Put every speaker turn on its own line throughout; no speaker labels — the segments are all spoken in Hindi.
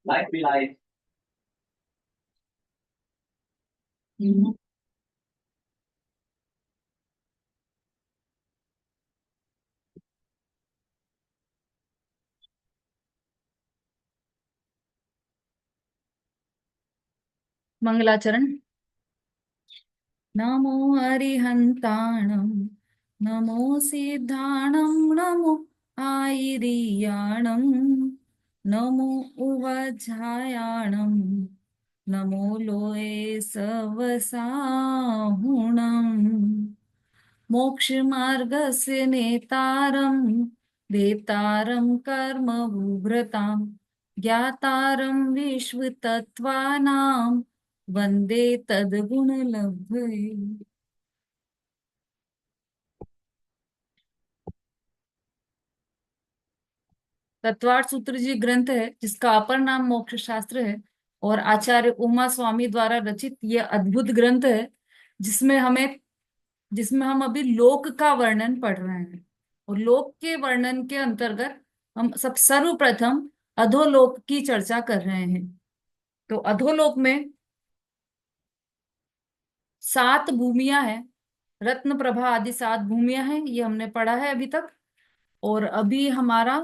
लाइट भी लाइट।
मंगलाचरण। नमो अरिहंताणं, नमो सिद्धाणं, नमो आयिरियाणं, नमो उवझायाणं, नमो लोये सवसाहुणम्। मोक्षमार्गस्य नेतारं, वेतारं कर्मभूभृतां, ज्ञातारं विश्वतत्त्वानां, वन्दे तद्गुणलब्धये। तत्वार्थ सूत्र जी ग्रंथ है जिसका अपर नाम मोक्ष शास्त्र है और आचार्य उमा स्वामी द्वारा रचित यह अद्भुत ग्रंथ है जिसमें हमें जिसमें हम अभी लोक का वर्णन पढ़ रहे हैं। और लोक के वर्णन के अंतर्गत हम सब सर्वप्रथम अधोलोक की चर्चा कर रहे हैं। तो अधोलोक में 7 भूमियां हैं। रत्न प्रभा आदि 7 भूमियां हैं, ये हमने पढ़ा है अभी तक। और अभी हमारा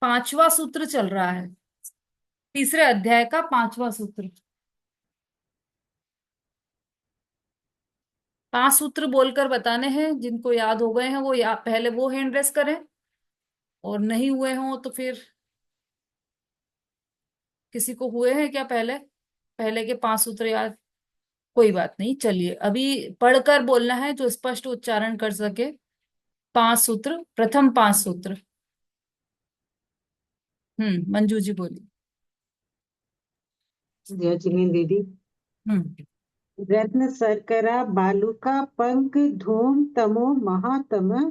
5वां सूत्र चल रहा है, तीसरे अध्याय का 5वां सूत्र। 5 सूत्र बोलकर बताने हैं, जिनको याद हो गए हैं वो पहले वो हैंड रेस करें, और नहीं हुए हों तो फिर किसी को हुए हैं क्या पहले पहले के 5 सूत्र याद? कोई बात नहीं, चलिए अभी पढ़कर बोलना है जो स्पष्ट उच्चारण कर सके। 5 सूत्र, प्रथम 5 सूत्र। मंजू जी बोलिए।
जय जिनेन्द्र दीदी।
हम्म।
रत्न शर्करा बालुका पंक धूम तमो महातम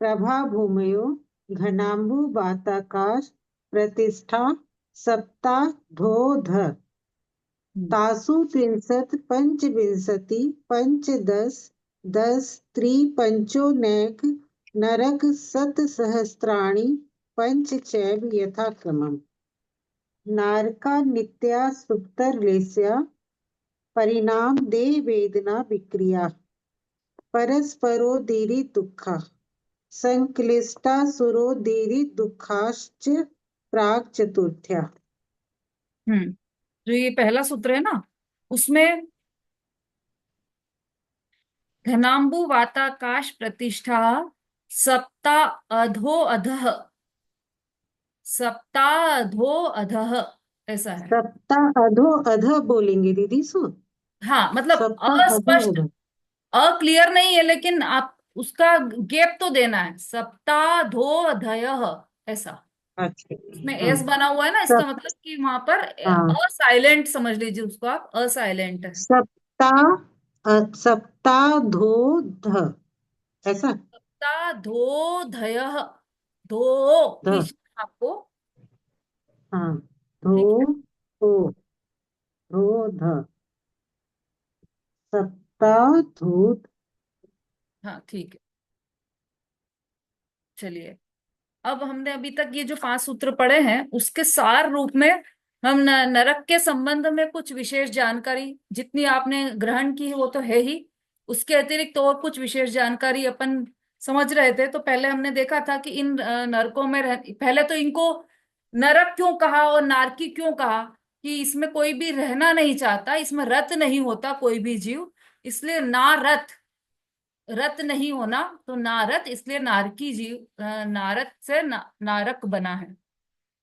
प्रभा भूमयो घनाम्बु बाताकाश प्रतिष्ठा सप्ता धोध तासु त्रिंशत् पंचविंशति पंचदश दश त्रिपंचोनैक नरक सत सहस्राणि पंच चैव यथाक्रमम् नारका नित्या सुप्तरलेस्या परिणाम दे वेदना विक्रिया परस्परोदीरि दुःखा संक्लिष्टा सुरोदीरि दुःखाश्च प्राक चतुर्थ्या।
जो ये पहला सूत्र है ना, उसमें घनाम्बु वाताकाश प्रतिष्ठा सप्ता अधो अधः, सप्ता अधो अधः, ऐसा है।
सप्ताह अधो अध बोलेंगे दीदी सुन।
हाँ, मतलब
सप्ताह अधो
अस्पष्ट,
अध।
अक्लियर नहीं है, लेकिन आप उसका गैप तो देना है। सप्ताधोधयः, ऐसा।
अच्छा।
उसमें
हाँ
एस बना हुआ है ना, इसका
सप
मतलब कि वहां पर
हाँ
असाइलेंट समझ लीजिए उसको, आप असाइलेंट है।
सप्ताह सप्ताह धो ध ऐसा।
सप्ताधोधयः, धो
ध
खींचना आपको।
हाँ धो
ठीक है।
धो धो ध सप्ताह धो।
हाँ ठीक है, चलिए। अब हमने अभी तक ये जो 5 सूत्र पढ़े हैं उसके सार रूप में हम नरक के संबंध में कुछ विशेष जानकारी जितनी आपने ग्रहण की है वो तो है ही, उसके अतिरिक्त और कुछ विशेष जानकारी अपन समझ रहे थे। तो पहले हमने देखा था कि इन नरकों में पहले तो इनको नरक क्यों कहा और नारकी क्यों कहा, कि इसमें कोई भी रहना नहीं चाहता, इसमें रत नहीं होता कोई भी जीव, इसलिए नारत, रत नहीं होना तो नारद, इसलिए नारकी जीव, नारद से नारक बना है,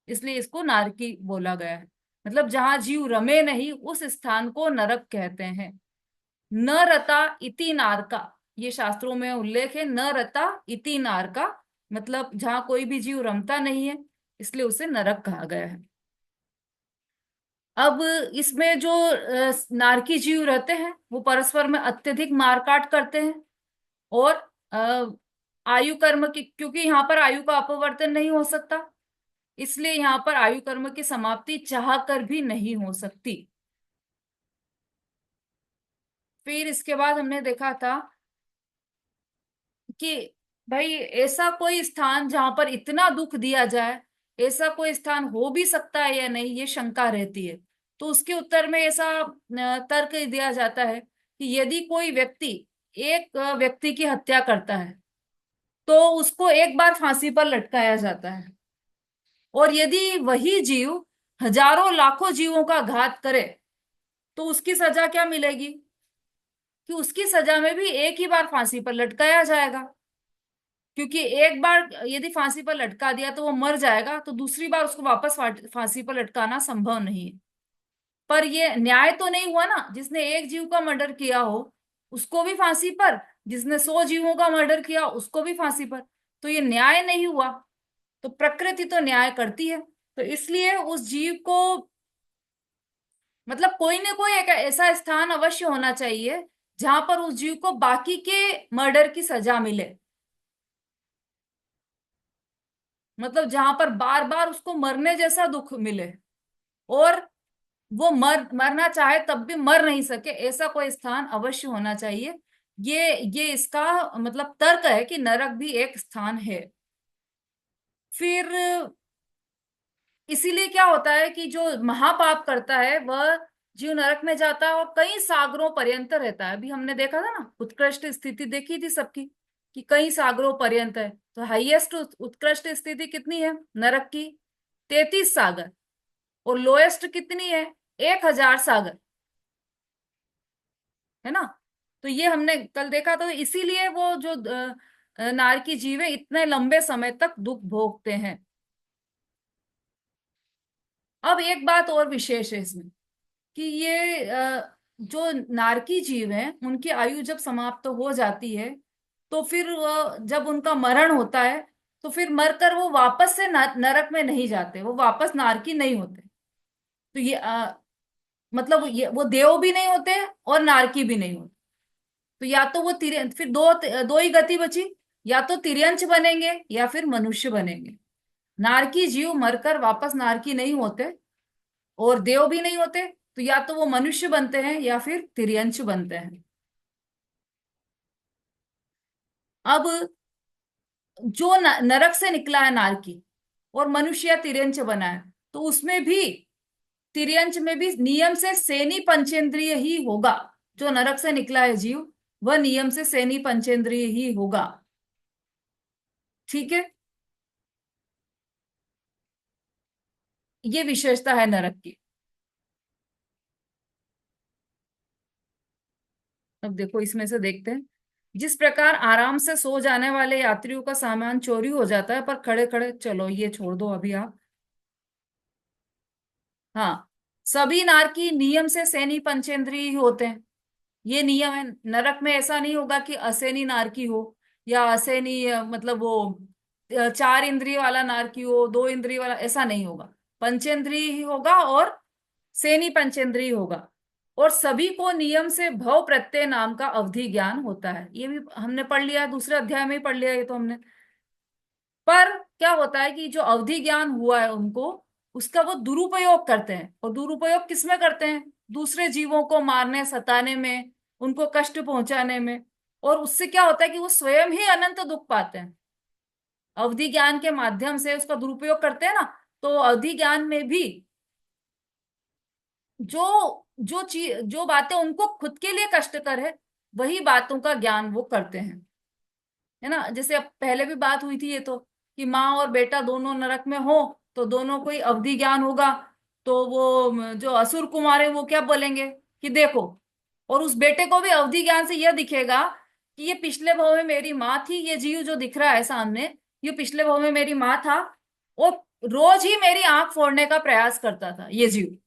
इसलिए इसको नारकी बोला गया है। मतलब जहां जीव रमे नहीं उस स्थान को नरक कहते हैं। न रता इति नारका, ये शास्त्रों में उल्लेख है, न रता इति नारका, मतलब जहां कोई भी जीव रमता नहीं है, इसलिए उसे नरक कहा गया है। अब इसमें जो नारकी जीव रहते हैं वो परस्पर में अत्यधिक मारकाट करते हैं। और अ, आयु कर्म की, क्योंकि यहाँ पर आयु का अपवर्तन नहीं हो सकता, इसलिए यहाँ पर आयु कर्म की समाप्ति चाह कर भी नहीं हो सकती। फिर इसके बाद हमने देखा था कि भाई ऐसा कोई स्थान जहां पर इतना दुख दिया जाए, ऐसा कोई स्थान हो भी सकता है या नहीं, ये शंका रहती है। तो उसके उत्तर में ऐसा तर्क दिया जाता है कि यदि कोई व्यक्ति एक व्यक्ति की हत्या करता है तो उसको एक बार फांसी पर लटकाया जाता है, और यदि वही जीव हजारों लाखों जीवों का घात करे तो उसकी सजा क्या मिलेगी, कि उसकी सजा में भी एक ही बार फांसी पर लटकाया जाएगा। क्योंकि एक बार यदि फांसी पर लटका दिया तो वो मर जाएगा, तो दूसरी बार उसको वापस फांसी पर लटकाना संभव नहीं है। पर ये न्याय तो नहीं हुआ ना, जिसने एक जीव का मर्डर किया हो उसको भी फांसी पर, जिसने 100 जीवों का मर्डर किया उसको भी फांसी पर। तो ये न्याय नहीं हुआ। तो प्रकृति तो न्याय करती है, तो इसलिए उस जीव को, मतलब कोई ना कोई एक ऐसा स्थान अवश्य होना चाहिए जहां पर उस जीव को बाकी के मर्डर की सजा मिले। मतलब जहां पर बार बार उसको मरने जैसा दुख मिले, और वो मरना चाहे तब भी मर नहीं सके, ऐसा कोई स्थान अवश्य होना चाहिए। ये इसका मतलब तर्क है कि नरक भी एक स्थान है। फिर इसीलिए क्या होता है कि जो महापाप करता है वह जीव नरक में जाता है और कई सागरों पर्यंत रहता है। अभी हमने देखा था ना, उत्कृष्ट स्थिति देखी थी सबकी, कि कई सागरों पर्यंत है। तो हाईएस्ट उत्कृष्ट स्थिति कितनी है नरक की? 33 सागर। और लोएस्ट कितनी है? 1000 सागर, है ना। तो ये हमने कल देखा। तो इसीलिए वो जो नारकी जीव है इतने लंबे समय तक दुख भोगते हैं। अब एक बात और विशेष है इसमें, कि ये जो नारकी जीव हैं उनकी आयु जब समाप्त हो जाती है तो फिर जब उनका मरण होता है तो फिर मरकर वो वापस से नरक में नहीं जाते, वो वापस नारकी नहीं होते। तो ये मतलब ये वो देव भी नहीं होते और नारकी भी नहीं होते। तो या तो वो फिर दो दो ही गति बची, या तो तिर्यंच बनेंगे या फिर मनुष्य बनेंगे। नारकी जीव मरकर वापस नारकी नहीं होते और देव भी नहीं होते, तो या तो वो मनुष्य बनते हैं या फिर तिर्यंच बनते हैं। अब जो नरक से निकला है नारकी और मनुष्य या तिर्यंच बना है, तो उसमें भी, तिर्यंच में भी नियम से सेनी पंचेंद्रिय ही होगा। जो नरक से निकला है जीव वह नियम से सेनी पंचेंद्रिय ही होगा। ठीक है, ये विशेषता है नरक की। अब देखो इसमें से देखते हैं। जिस प्रकार आराम से सो जाने वाले यात्रियों का सामान चोरी हो जाता है पर खड़े खड़े, चलो ये छोड़ दो अभी आप। हाँ, सभी नारकी नियम से सेनी पंचेंद्रिय ही होते हैं, ये नियम है। नरक में ऐसा नहीं होगा कि असेनी नारकी हो, या असेनी मतलब वो 4 इंद्रिय वाला नारकी हो, 2 इंद्रिय वाला, ऐसा नहीं होगा। पंचेंद्रिय ही होगा और सेनी पंचेंद्रिय होगा। और सभी को नियम से भव प्रत्यय नाम का अवधि ज्ञान होता है, ये भी हमने पढ़ लिया, दूसरे अध्याय में ही पढ़ लिया ये तो हमने। पर क्या होता है कि जो अवधि ज्ञान हुआ है उनको, उसका वो दुरुपयोग करते हैं। और दुरुपयोग किसमें करते हैं? दूसरे जीवों को मारने सताने में, उनको कष्ट पहुंचाने में। और उससे क्या होता है कि वो स्वयं ही अनंत दुख पाते हैं। अवधि ज्ञान के माध्यम से उसका दुरुपयोग करते हैं ना, तो अवधि ज्ञान में भी जो बातें उनको खुद के लिए कष्टकर है, वही बातों का ज्ञान वो करते हैं, है ना। जैसे अब पहले भी बात हुई थी ये तो, कि माँ और बेटा दोनों नरक में हो तो दोनों को ही अवधि ज्ञान होगा। तो वो जो असुर कुमार है वो क्या बोलेंगे कि देखो, और उस बेटे को भी अवधि ज्ञान से यह दिखेगा कि ये पिछले भव में मेरी माँ थी, ये जीव जो दिख रहा है सामने, ये पिछले भव में मेरी माँ था, और रोज ही मेरी आंख फोड़ने का प्रयास करता था ये जीव,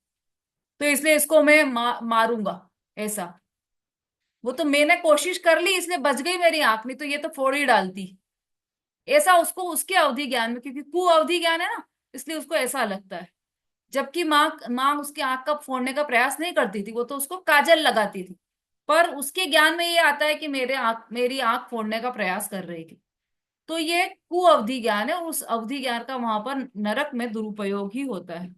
तो इसलिए इसको मैं मारूंगा। ऐसा, वो तो मैंने कोशिश कर ली इसलिए बच गई मेरी आंख, नहीं तो ये तो फोड़ ही डालती। ऐसा उसको उसके अवधि ज्ञान में, क्योंकि कु अवधि ज्ञान है ना, इसलिए उसको ऐसा लगता है। जबकि माँ माँ उसकी आंख का फोड़ने का प्रयास नहीं करती थी, वो तो उसको काजल लगाती थी। पर उसके ज्ञान में ये आता है कि मेरी आंख फोड़ने का प्रयास कर रही थी। तो ये कु अवधि ज्ञान है, और उस अवधि ज्ञान का वहां पर नरक में दुरुपयोग ही होता है।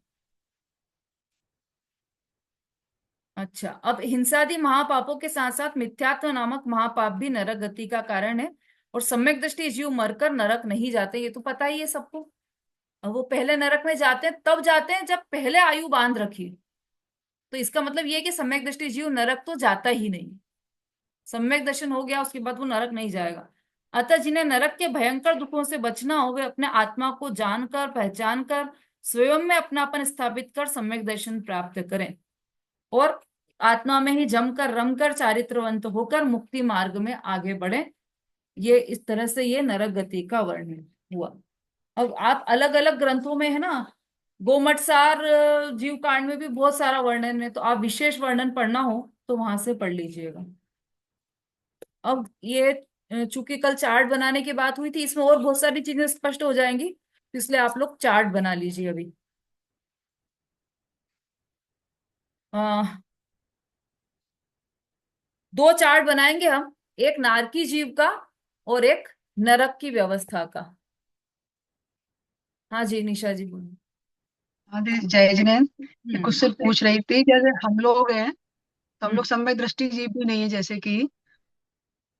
अच्छा, अब हिंसादि महापापों के साथ साथ मिथ्यात्व नामक महापाप भी नरक गति का कारण है। और सम्यक दृष्टि जीव मरकर नरक नहीं जाते, ये तो पता ही है सबको। और वो पहले नरक में जाते हैं, तब जाते हैं जब पहले आयु बांध रखी। तो इसका मतलब ये है कि सम्यक दृष्टि जीव नरक तो जाता ही नहीं। सम्यक दर्शन हो गया उसके बाद वो नरक नहीं जाएगा। अतः जिन्हें नरक के भयंकर दुखों से बचना हो, वे अपने आत्मा को जानकर पहचान कर स्वयं में अपनापन स्थापित कर सम्यक दर्शन प्राप्त करें, और आत्मा में ही जमकर रमकर चारित्रवंत होकर मुक्ति मार्ग में आगे बढ़े। ये इस तरह से ये नरक गति का वर्णन हुआ। अब आप अलग अलग ग्रंथों में है ना, गोमटसार जीव कांड में भी बहुत सारा वर्णन है, तो आप विशेष वर्णन पढ़ना हो तो वहां से पढ़ लीजिएगा। अब ये चूंकि कल चार्ट बनाने की बात हुई थी, इसमें और बहुत सारी चीजें स्पष्ट हो जाएंगी, तो इसलिए आप लोग चार्ट बना लीजिए अभी। आ, दो चार्ट बनाएंगे हम, एक नारकी जीव का और एक नरक की व्यवस्था का। हाँ जी निशा जी बोलिए।
हाँ दीदी, जय जिनेन्द्र। ये कुछ
हम्म।
से पूछ रही थी, जैसे हम लोग हैं तो हम
हम्म।
लोग समय दृष्टि जीव भी नहीं है, जैसे कि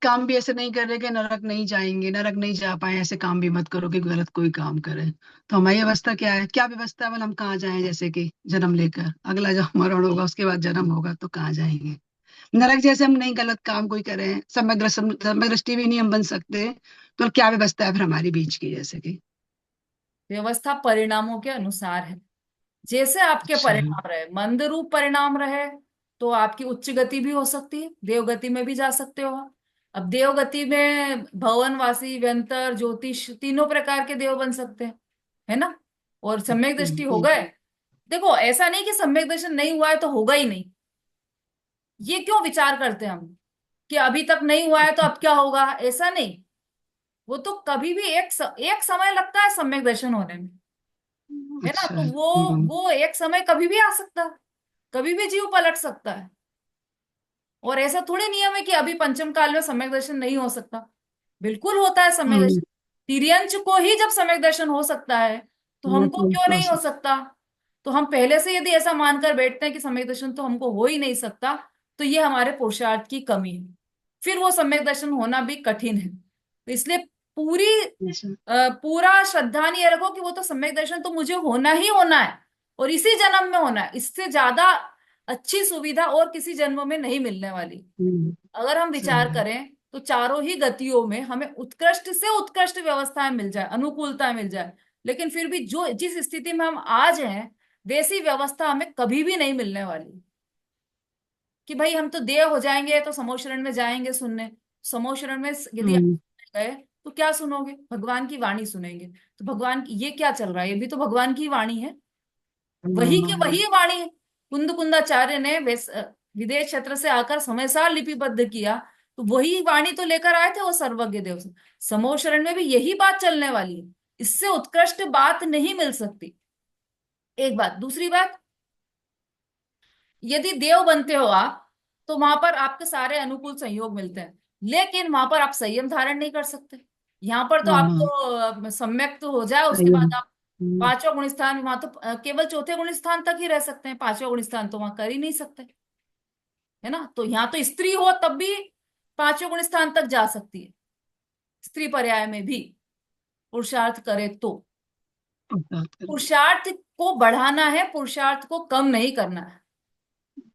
काम भी ऐसे नहीं कर रहे कि नरक नहीं जाएंगे, नरक नहीं जा पाए, ऐसे काम भी मत करो कि गलत कोई काम करे। तो हमारी अवस्था क्या है, क्या व्यवस्था है, मतलब हम कहाँ जाएं, जैसे कि जन्म लेकर अगला जब मरण होगा उसके बाद जन्म होगा तो कहाँ जाएंगे। नरक जैसे हम नहीं गलत काम कोई करें, समय दृष्टि भी नहीं हम बन सकते, तो क्या व्यवस्था है फिर हमारी बीच की, जैसे कि।
व्यवस्था परिणामों के अनुसार है। जैसे आपके
अच्छा।
परिणाम रहे, मंद रूप परिणाम रहे तो आपकी उच्च गति भी हो सकती है, देवगति में भी जा सकते हो आप। अब देवगति में भवनवासी, व्यंतर, ज्योतिष तीनों प्रकार के देव बन सकते हैं, है ना। और सम्यक दृष्टि हो
हम्म।
गए। देखो ऐसा नहीं कि सम्यक दर्शन नहीं हुआ है तो होगा ही नहीं, ये क्यों विचार करते हैं हम कि अभी तक नहीं हुआ है तो अब क्या होगा, ऐसा नहीं। वो तो कभी भी एक समय लगता है सम्यक दर्शन होने में, है ना।
अच्छा।
तो वो एक समय कभी भी आ सकता है, कभी भी जीव पलट सकता है। और ऐसा थोड़ी नियम है कि अभी पंचम काल में सम्यक दर्शन नहीं हो सकता, बिल्कुल होता है सम्यक
हम्म।
दर्शन। तिर्यंच को ही जब सम्यक दर्शन हो सकता है तो हमको क्यों नहीं हो सकता। तो हम पहले से यदि ऐसा मानकर बैठते हैं कि सम्यक दर्शन तो हमको हो ही नहीं सकता, तो ये हमारे पुरुषार्थ की कमी है, फिर वो सम्यक दर्शन होना भी कठिन है। तो इसलिए पूरी
अच्छा।
पूरा श्रद्धा नहीं रखो कि वो तो सम्यक दर्शन तो मुझे होना ही होना है, और इसी जन्म में होना है, इससे ज्यादा अच्छी सुविधा और किसी जन्म में नहीं मिलने वाली।
हम्म।
अगर हम
सही
विचार
है।
करें तो चारों ही गतियों में हमें उत्कृष्ट से उत्कृष्ट व्यवस्थाएं मिल जाए, अनुकूलता मिल जाए, लेकिन फिर भी जो जिस स्थिति में हम आज हैं वैसी व्यवस्था हमें कभी भी नहीं मिलने वाली। कि भाई हम तो देव हो जाएंगे तो समोह शरण में जाएंगे सुनने। समोह शरण में यदि आप
हम्म।
गए तो क्या सुनोगे, भगवान की वाणी सुनेंगे। तो भगवान की ये क्या चल रहा है, ये भी तो भगवान की वाणी है, वही की
हम्म।
वही वाणी है। कुंद कुंदाचार्य ने विदेश क्षेत्र से आकर समय सार लिपिबद्ध किया, तो वही वाणी तो लेकर आए थे वो सर्वज्ञ देव से। समोह शरण में भी यही बात चलने वाली है, इससे उत्कृष्ट बात नहीं मिल सकती। एक बात, दूसरी बात, यदि देव बनते हो आप तो वहां पर आपके सारे अनुकूल संयोग मिलते हैं, लेकिन वहां पर आप संयम धारण नहीं कर सकते। यहाँ पर तो आपको
हाँ।
सम्यक तो हो जाए उसके
सही है।
बाद आप पांचवा गुण स्थान, वहां तो केवल चौथे गुण स्थान तक ही रह सकते हैं, पांचवा गुण स्थान तो वहां कर ही नहीं सकते, है ना। तो यहाँ तो स्त्री हो तब भी पांचवें गुण स्थान तक जा सकती है, स्त्री पर्याय में भी पुरुषार्थ करे तो।
बात करें।
पुरुषार्थ को बढ़ाना है, पुरुषार्थ को कम नहीं करना है।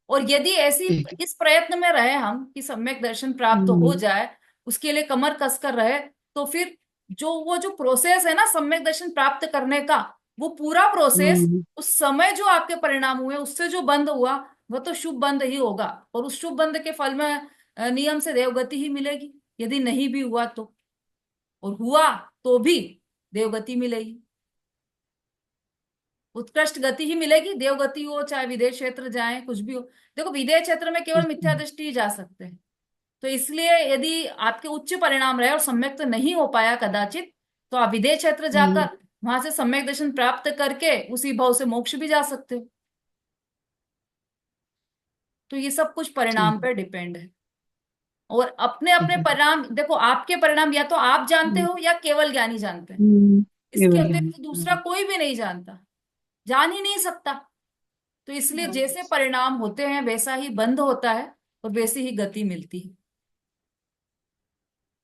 और यदि ऐसी
ठीक है।
इस प्रयत्न में रहे हम कि सम्यक दर्शन प्राप्त हो
हम्म।
जाए, उसके लिए कमर कसकर रहे, तो फिर जो वो जो प्रोसेस है ना सम्यक दर्शन प्राप्त करने का, वो पूरा प्रोसेस
हम्म।
उस समय जो आपके परिणाम हुए उससे जो बंद हुआ वह तो शुभ बंद ही होगा, और उस शुभ बंद के फल में नियम से देवगति ही मिलेगी। यदि नहीं भी हुआ तो, और हुआ तो भी देवगति मिलेगी, उत्कृष्ट गति ही मिलेगी। देवगति हो चाहे विदेश क्षेत्र जाए कुछ भी हो। देखो विदेश क्षेत्र में केवल मिथ्या दृष्टि ही जा सकते हैं, तो इसलिए यदि आपके उच्च परिणाम रहे और सम्यक तो नहीं हो पाया कदाचित, तो आप विदेश क्षेत्र
हम्म।
जाकर वहां से सम्यक दर्शन प्राप्त करके उसी भाव से मोक्ष भी जा सकते हो। तो ये सब कुछ
ठीक
परिणाम
है।
पे डिपेंड है। और अपने अपने
ठीक है।
परिणाम देखो, आपके परिणाम या तो आप जानते
हम्म।
हो या केवल ज्ञानी जानते हैं,
हम्म।
इसके
केवल ज्ञान।
अतिरिक्त दूसरा कोई भी नहीं जानता, जान ही नहीं सकता। तो इसलिए जैसे परिणाम होते हैं वैसा ही बंद होता है और वैसी ही गति मिलती है।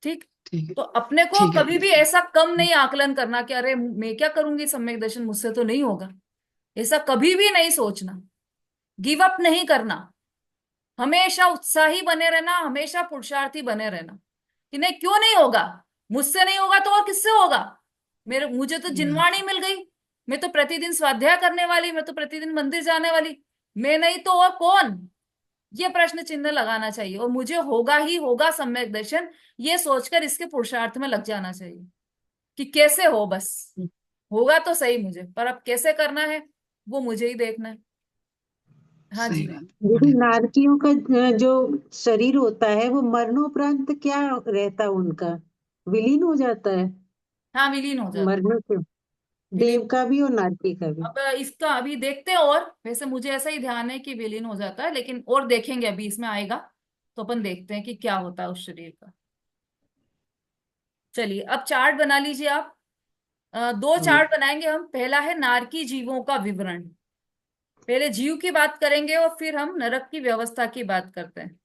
ठीक।
ठीक है।
तो अपने को
ठीक है
कभी भी
ठीक है।
ऐसा कम नहीं आकलन करना कि अरे मैं क्या करूंगी सम्यक दर्शन, मुझसे तो नहीं होगा। ऐसा कभी भी नहीं सोचना। गिव अप नहीं करना। हमेशा उत्साही बने रहना, हमेशा पुरुषार्थी बने रहना कि नहीं, क्यों नहीं होगा, मुझसे नहीं होगा तो और किससे होगा। मुझे तो जिनवाणी मिल गई, मैं तो प्रतिदिन स्वाध्याय करने वाली, मैं तो प्रतिदिन मंदिर जाने वाली, मैं नहीं तो और कौन। ये प्रश्न चिन्ह लगाना चाहिए और मुझे होगा ही होगा सम्यक दर्शन, ये सोचकर इसके पुरुषार्थ में लग जाना चाहिए कि कैसे हो, बस होगा तो सही मुझे, पर अब कैसे करना है वो मुझे ही देखना है। हाँ
सही
जी।
बात।
यदि
बढ़िया।
नारकियों का जो शरीर होता है वो मरणोपरांत क्या रहता है उनका, विलीन हो जाता है?
हाँ, विलीन हो जाता।
मरने से
विलीन।
देव का भी और नारकी का भी।
अब इसका अभी देखते हैं, और वैसे मुझे ऐसा ही ध्यान है कि विलीन हो जाता है, लेकिन और देखेंगे अभी इसमें आएगा तो अपन देखते हैं कि क्या होता है उस शरीर का। चलिए अब चार्ट बना लीजिए आप। दो
हम्म।
चार्ट बनाएंगे हम। पहला है नारकी जीवों का विवरण। पहले जीव की बात करेंगे और फिर हम नरक की व्यवस्था की बात करते हैं।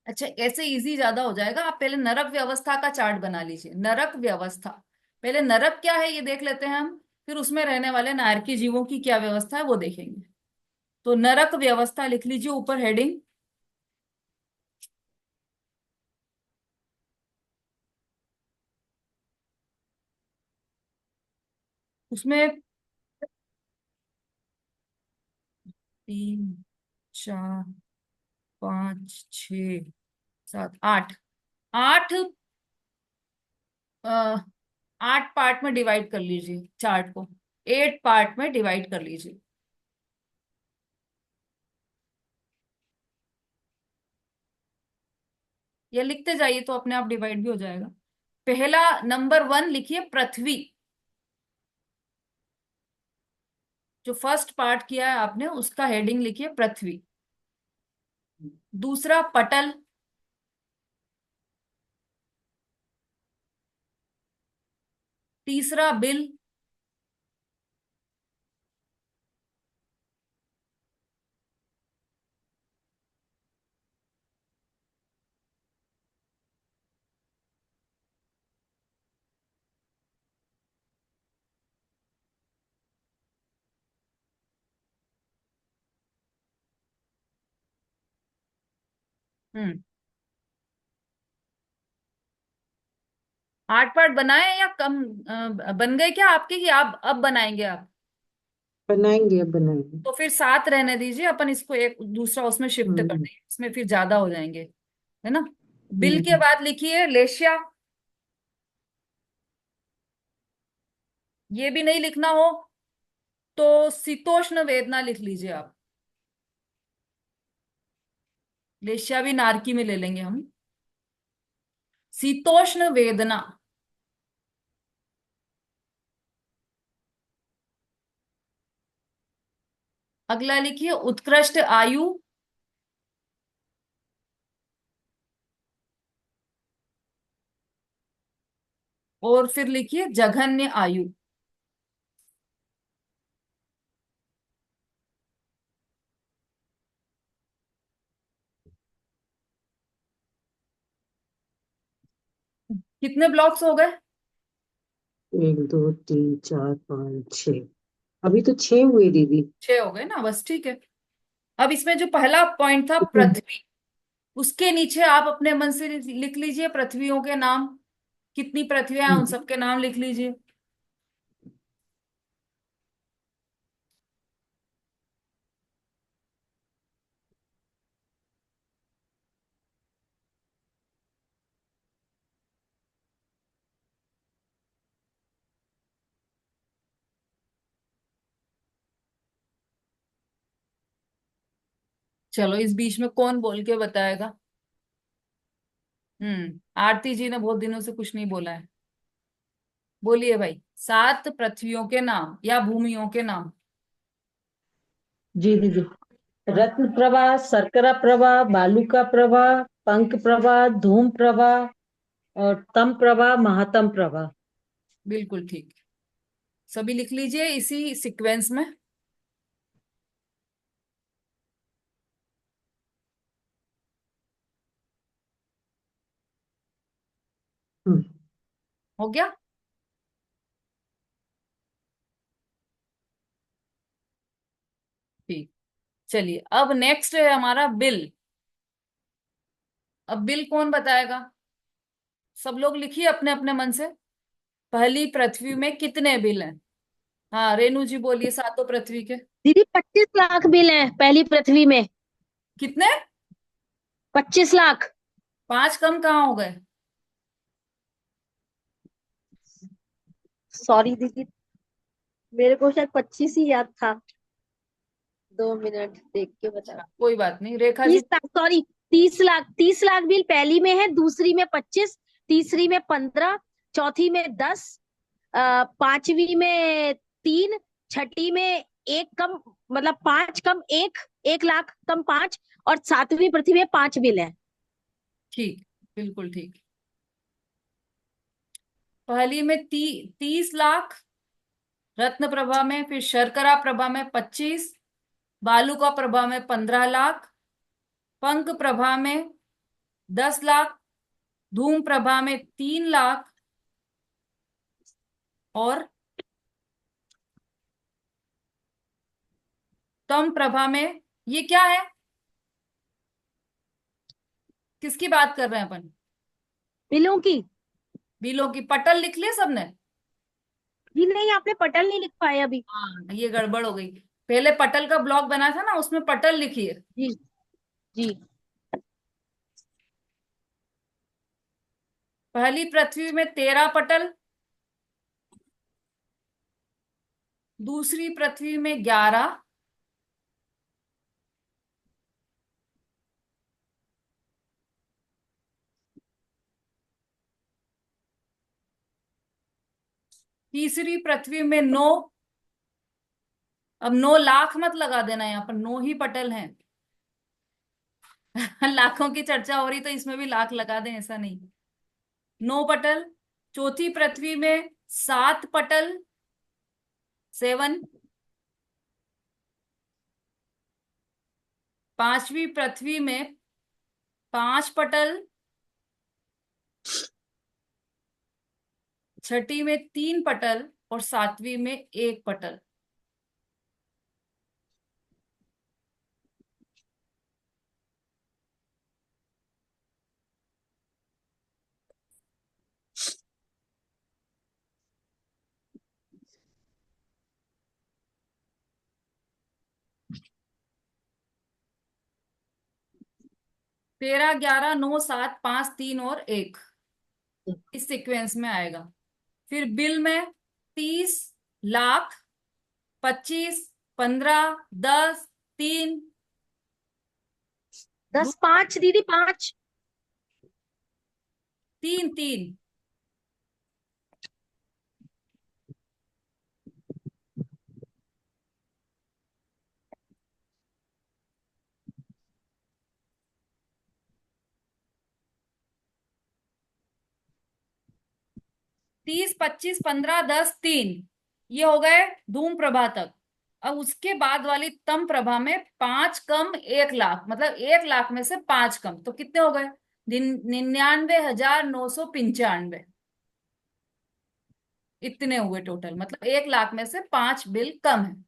अच्छा, ऐसे इजी ज्यादा हो जाएगा। आप पहले नरक व्यवस्था का चार्ट बना लीजिए। नरक व्यवस्था, पहले नरक क्या है ये देख लेते हैं हम, फिर उसमें रहने वाले नारकी जीवों की क्या व्यवस्था है वो देखेंगे। तो नरक व्यवस्था लिख लीजिए ऊपर हेडिंग। उसमें 3, 4, 5, 6, 7, 8, 8 8 पार्ट में डिवाइड कर लीजिए चार्ट को। 8 पार्ट में डिवाइड कर लीजिए। या लिखते जाइए तो अपने आप डिवाइड भी हो जाएगा। पहला नंबर 1 लिखिए पृथ्वी। जो फर्स्ट पार्ट किया है आपने उसका हेडिंग लिखिए पृथ्वी। दूसरा पटल। तीसरा बिल। हम्म। 8 पार्ट बनाए या कम बन गए क्या आपके, कि आप अब बनाएंगे आप।
बनाएंगे, अब बनाएंगे।
तो फिर 7 रहने दीजिए, अपन इसको एक दूसरा उसमें शिफ्ट कर
हम्म।
देंगे, इसमें फिर ज्यादा हो जाएंगे, है ना। बिल के
हम्म।
बाद लिखिए लेशिया। ये भी नहीं लिखना हो तो शीतोष्ण वेदना लिख लीजिए आप। लेशिया भी नारकी में ले लेंगे हम। शीतोष्ण वेदना। अगला लिखिए उत्कृष्ट आयु। और फिर लिखिए जघन्य आयु। कितने ब्लॉक्स हो गए।
1 2 3 4 5 6। अभी तो 6 हुए दीदी।
6 हो गए ना, बस ठीक है। अब इसमें जो पहला पॉइंट था
कितने?
पृथ्वी, उसके नीचे आप अपने मन से लिख लीजिए पृथ्वियों के नाम। कितनी पृथ्वियां हैं उन
हम्म।
सबके नाम लिख लीजिए। चलो इस बीच में कौन बोल के बताएगा। आरती जी ने बहुत दिनों से कुछ नहीं बोला है। बोलिए भाई, 7 पृथ्वियों के नाम या भूमियों के नाम।
जी दीदी। रत्न प्रभा, शर्करा प्रभा, बालुका प्रभा, पंख प्रभा, धूम प्रभा और तम प्रभा, महातम प्रभा।
बिल्कुल ठीक। सभी लिख लीजिए इसी सीक्वेंस में।
हम्म,
हो गया? ठीक। चलिए, अब नेक्स्ट है हमारा बिल। अब बिल कौन बताएगा? सब लोग लिखिए अपने अपने मन से। पहली पृथ्वी में कितने बिल हैं? हाँ, रेणु जी बोलिए, सातों पृथ्वी के
दीदी 25 लाख बिल है पहली पृथ्वी में।
कितने?
25 लाख।
5 कम कहाँ हो गए?
सॉरी दीदी, मेरे को शायद 25 ही याद था। 2 मिनट देख के बता।
कोई बात नहीं, रेखा जी।
30 लाख, सॉरी। 30 लाख, 30 लाख बिल पहली में है, दूसरी में 25, तीसरी में 15, चौथी में 10, पांचवी में 3, छठी में एक कम, मतलब 5 कम 1, 1 लाख कम 5, और सातवीं पृथ्वी में 5 बिल है।
ठीक, बिल्कुल ठीक। पहली में 30 लाख रत्न प्रभा में, फिर शर्करा प्रभा में 25, बालुका प्रभा में 15 लाख, पंख प्रभा में 10 लाख, धूम प्रभा में 3 लाख, और तम प्रभा में, ये क्या है? किसकी बात कर रहे हैं अपन?
बिलों की।
बिलों की। पटल लिख लिए सबने?
जी नहीं, आपने पटल नहीं लिख पाया अभी।
हाँ, ये गड़बड़ हो गई। पहले पटल का ब्लॉक बना था ना, उसमें पटल लिखिए।
जी। जी।
पहली पृथ्वी में 13 पटल, दूसरी पृथ्वी में 11, तीसरी पृथ्वी में 9। अब 9 लाख मत लगा देना, यहाँ पर 9 ही पटल हैं। लाखों की चर्चा हो रही तो इसमें भी लाख लगा दें, ऐसा नहीं। 9 पटल। चौथी पृथ्वी में 7 पटल, 7। पांचवी पृथ्वी में 5 पटल, छठी में 3 पटल, और सातवीं में 1 पटल। तेरह, 11, 9, 7, 5, 3 और 1, इस सीक्वेंस में आएगा। फिर बिल में 30 लाख, 25, 15, 10, 3,
10, 5 दीदी, 5।
3, 3। 30, 25, 15, 10, 3, ये हो गए धूम प्रभा तक। अब उसके बाद वाली तम प्रभा में 5 कम 1 लाख, मतलब 1 लाख में से 5 कम, तो कितने हो गए? 99,995। इतने हुए टोटल, मतलब 1 लाख में से 5 बिल कम है।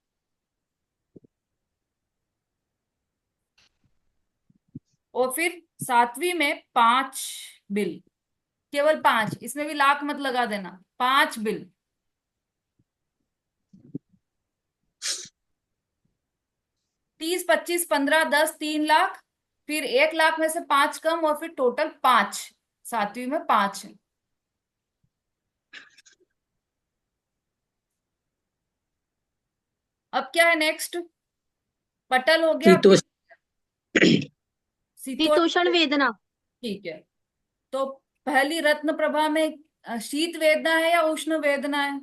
और फिर सातवीं में 5 बिल, केवल 5, इसमें भी लाख मत लगा देना, 5 बिल। 30, 25, 15, 10, 3 लाख, फिर 1 लाख में से 5 कम, और फिर टोटल 5। सातवीं में 5 है। अब क्या है नेक्स्ट? पटल हो गया,
शीतोष।
बिल, शीतोष।
शीतोषण वेदना।
ठीक है। तो पहली रत्न प्रभा में शीत वेदना है या उष्ण वेदना है?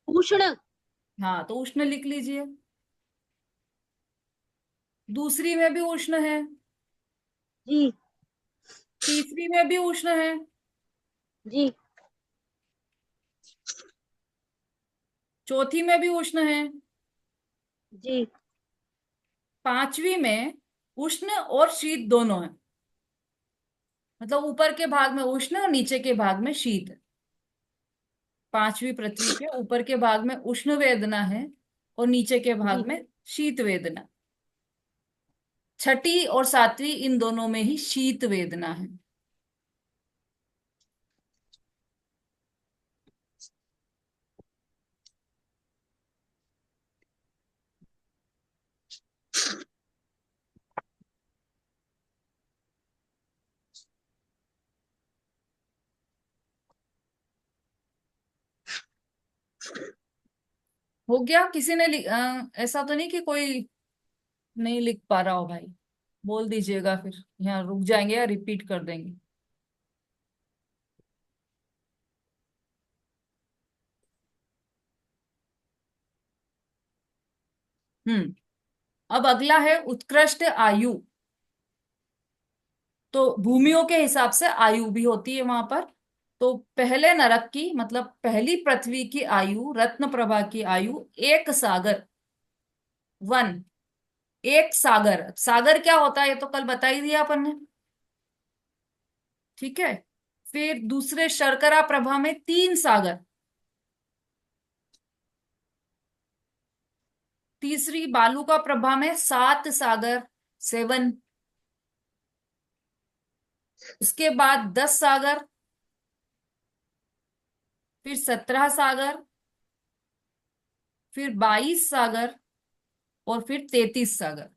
उष्ण।
हाँ, तो उष्ण लिख लीजिए। दूसरी में भी उष्ण है,
जी।
तीसरी में भी उष्ण है,
जी।
चौथी में भी उष्ण है,
जी।
पांचवी में उष्ण और शीत दोनों है। मतलब ऊपर के भाग में उष्ण और नीचे के भाग में शीत है। पांचवी पृथ्वी के ऊपर के भाग में उष्ण वेदना है और नीचे के
जी।
भाग में शीत वेदना। छठी और सातवीं इन दोनों में ही शीत वेदना है। हो गया? किसी ने ऐसा तो नहीं कि कोई नहीं लिख पा रहा हो भाई? बोल दीजिएगा, फिर यहाँ रुक जाएंगे या रिपीट कर देंगे। अब अगला है उत्कृष्ट आयु। तो भूमियों के हिसाब से आयु भी होती है वहां पर। तो पहले नरक की, मतलब पहली पृथ्वी की आयु, रत्न प्रभा की आयु एक सागर, वन, एक सागर। सागर क्या होता है ये तो कल बता ही दिया अपन ने। ठीक है। फिर दूसरे शर्करा प्रभा में 3 सागर। तीसरी बालू का प्रभा में 7 सागर, 7। उसके बाद 10 सागर, फिर 17 सागर, फिर 22 सागर, और फिर 33 सागर।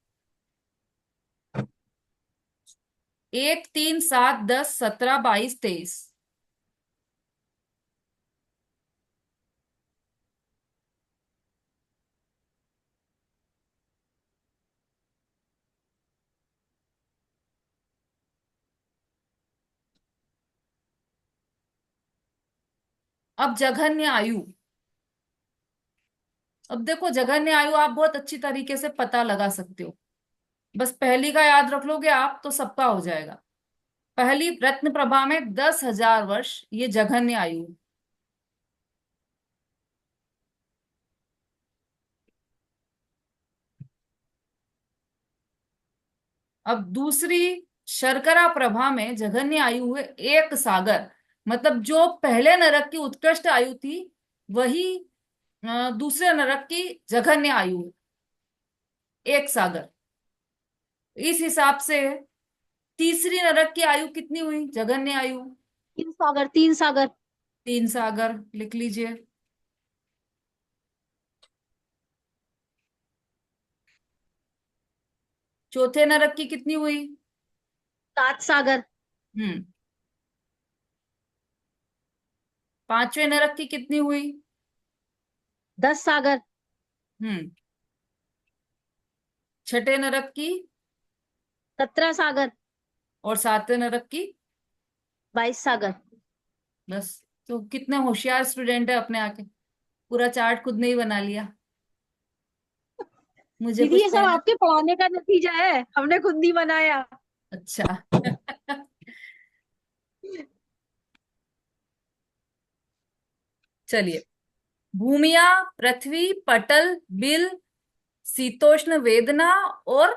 1, 3, 7, 10, 17, 22, 23। अब जघन्य आयु। अब देखो, जघन्य आयु आप बहुत अच्छी तरीके से पता लगा सकते हो। बस पहली का याद रख लोगे आप तो सबका हो जाएगा। पहली रत्न प्रभा में 10,000 वर्ष, ये जघन्य आयु है। अब दूसरी शर्करा प्रभा में जघन्य आयु है 1 सागर। मतलब जो पहले नरक की उत्कृष्ट आयु थी, वही दूसरे नरक की जघन्य आयु है, 1 सागर। इस हिसाब से तीसरी नरक की आयु कितनी हुई, जघन्य आयु?
3 सागर, 3 सागर।
3 सागर लिख लीजिए। चौथे नरक की कितनी हुई?
7 सागर।
हम्म। पांचवें नरक की कितनी हुई?
10 सागर।
हम्म। छठे नरक की?
17 सागर।
और सातवें नरक की?
22 सागर।
बस। तो कितने होशियार स्टूडेंट है अपने आके, पूरा चार्ट खुद ने ही बना लिया। मुझे
दीदी
कुछ
ये सब
कहने।
आपके पढ़ाने का नतीजा है, हमने खुद नहीं बनाया।
अच्छा। चलिए। भूमिया, पृथ्वी, पटल, बिल, शीतोष्ण वेदना, और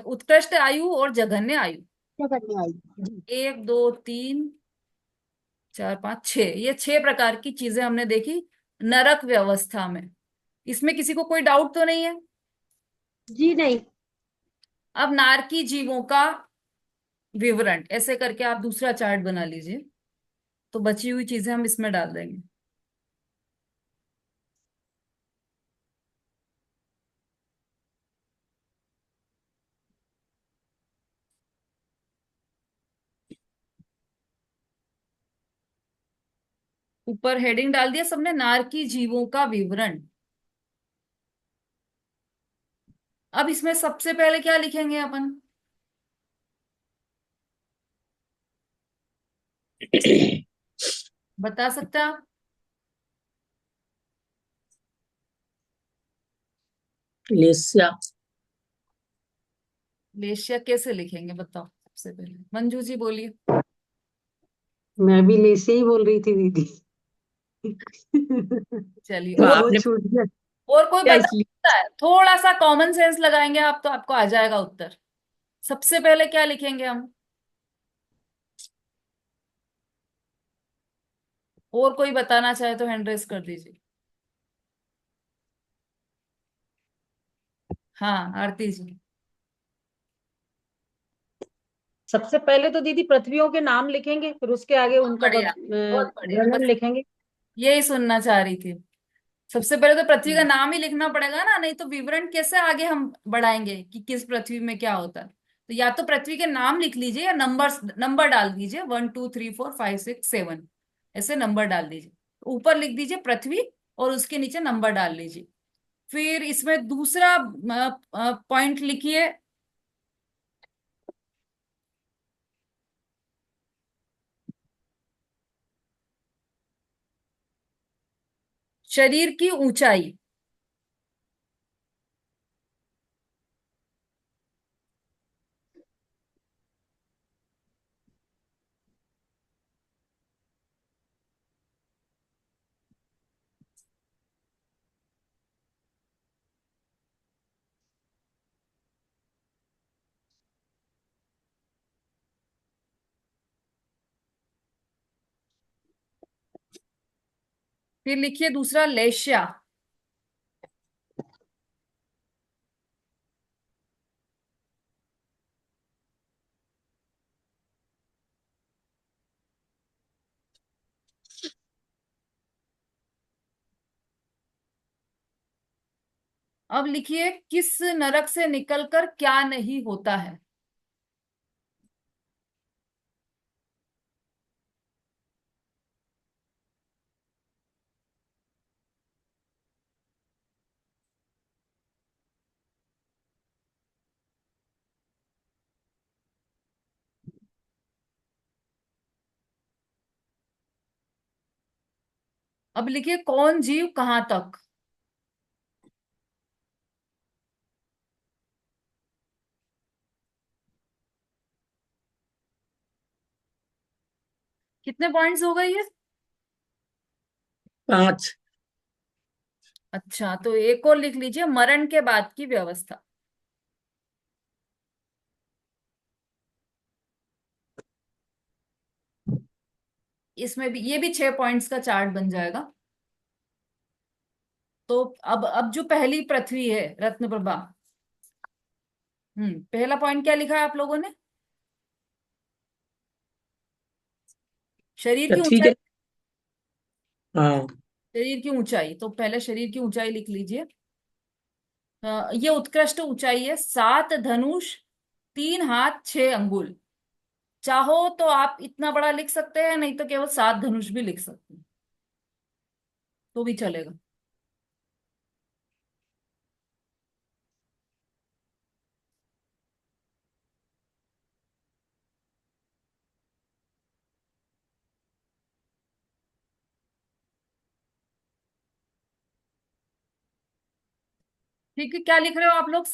उत्कृष्ट आयु और जघन्य आयु।
क्या करने आई जी।
1, 2, 3, 4, 5, 6, ये 6 प्रकार की चीजें हमने देखी नरक व्यवस्था में। इसमें किसी को कोई डाउट तो नहीं है?
जी नहीं।
अब नारकी जीवों का विवरण ऐसे करके आप दूसरा चार्ट बना लीजिए, तो बची हुई चीजें हम इसमें डाल देंगे। ऊपर हेडिंग डाल दिया सबने, नारकी जीवों का विवरण। अब इसमें सबसे पहले क्या लिखेंगे अपन? बता सकते हैं आप?
लेस्या।
लेशिया कैसे लिखेंगे बताओ सबसे पहले, मंजू जी बोलिए।
मैं भी लेस्या ही बोल रही थी दीदी।
चलिए,
तो
और
वो
आपने
छूट गया।
और कोई
क्या
बता
इसलिए?
सकता है? थोड़ा सा कॉमन सेंस लगाएंगे आप तो आपको आ जाएगा उत्तर। सबसे पहले क्या लिखेंगे हम? और कोई बताना चाहे तो हैंड रेस कर दीजिए। हाँ, आरती जी।
सबसे पहले तो दीदी पृथ्वियों के नाम लिखेंगे, फिर उसके आगे
बहुत
उनका
बढ़िया, बहुत बढ़िया,
वर्णन
बस
लिखेंगे।
यही सुनना चाह रही थी। सबसे पहले तो पृथ्वी का नाम ही लिखना पड़ेगा ना, नहीं तो विवरण कैसे आगे हम बढ़ाएंगे कि किस पृथ्वी में क्या होता है। तो या तो पृथ्वी के नाम लिख लीजिए या नंबर डाल दीजिए, 1 2 3 4 5 6 7, ऐसे नंबर डाल दीजिए। ऊपर लिख दीजिए पृथ्वी और उसके नीचे नंबर डाल लीजिए। फिर इसमें दूसरा पॉइंट लिखिए, शरीर की ऊंचाई। फिर लिखिए दूसरा लेश्या। अब लिखिए किस नरक से निकलकर क्या नहीं होता है। अब लिखिए कौन जीव कहां तक। कितने पॉइंट्स हो गए ये?
5।
अच्छा, तो एक और लिख लीजिए, मरण के बाद की व्यवस्था। इसमें भी ये भी 6 पॉइंट्स का चार्ट बन जाएगा। तो अब जो पहली पृथ्वी है रत्न प्रभा, पहला पॉइंट क्या लिखा है आप लोगों ने? शरीर की
पृथ्वी
ऊंचाई।
के, हाँ।
शरीर की ऊंचाई, तो पहले शरीर की ऊंचाई लिख लीजिए। ये उत्कृष्ट ऊंचाई है, 7 धनुष 3 हाथ 6 अंगुल। चाहो तो आप इतना बड़ा लिख सकते हैं, नहीं तो केवल 7 धनुष भी लिख सकते हैं, तो भी चलेगा। ठीक है, क्या लिख रहे हो आप लोग?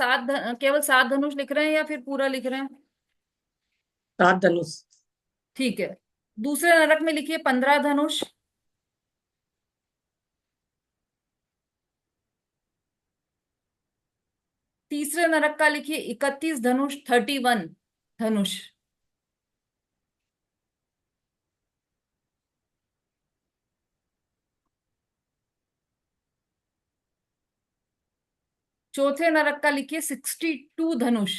केवल 7 धनुष लिख रहे हैं या फिर पूरा लिख रहे हैं?
7 धनुष।
ठीक है। दूसरे नरक में लिखिए 15 धनुष। तीसरे नरक का लिखिए 31 धनुष, 31 धनुष। चौथे नरक का लिखिए 62 धनुष।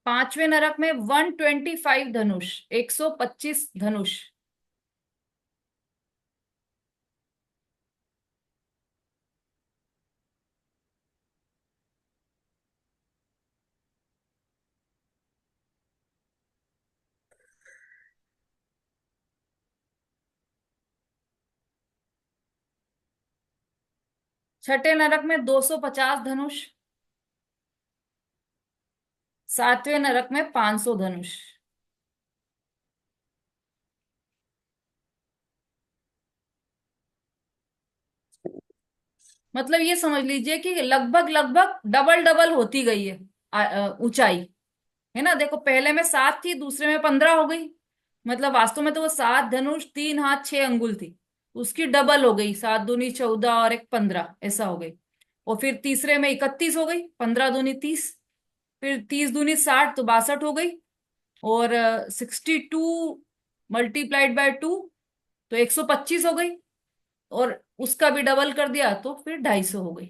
पांचवें नरक में 125 धनुष, 125 धनुष। छठे नरक में 250 धनुष। सातवें नरक में 500 धनुष। मतलब ये समझ लीजिए कि लगभग लगभग डबल डबल होती गई है ऊंचाई, है ना। देखो पहले में 7 थी, दूसरे में 15 हो गई। मतलब वास्तव में तो वो 7 धनुष 3 हाथ 6 अंगुल थी, उसकी डबल हो गई, 7 दूनी 14 और एक 15 ऐसा हो गई। और फिर तीसरे में 31 हो गई, 15 दूनी 30, फिर 30 दूनी 60 तो 62 हो गई। और 62 मल्टीप्लाइड बाय 2 तो 125 हो गई। और उसका भी डबल कर दिया तो फिर 250 हो गई।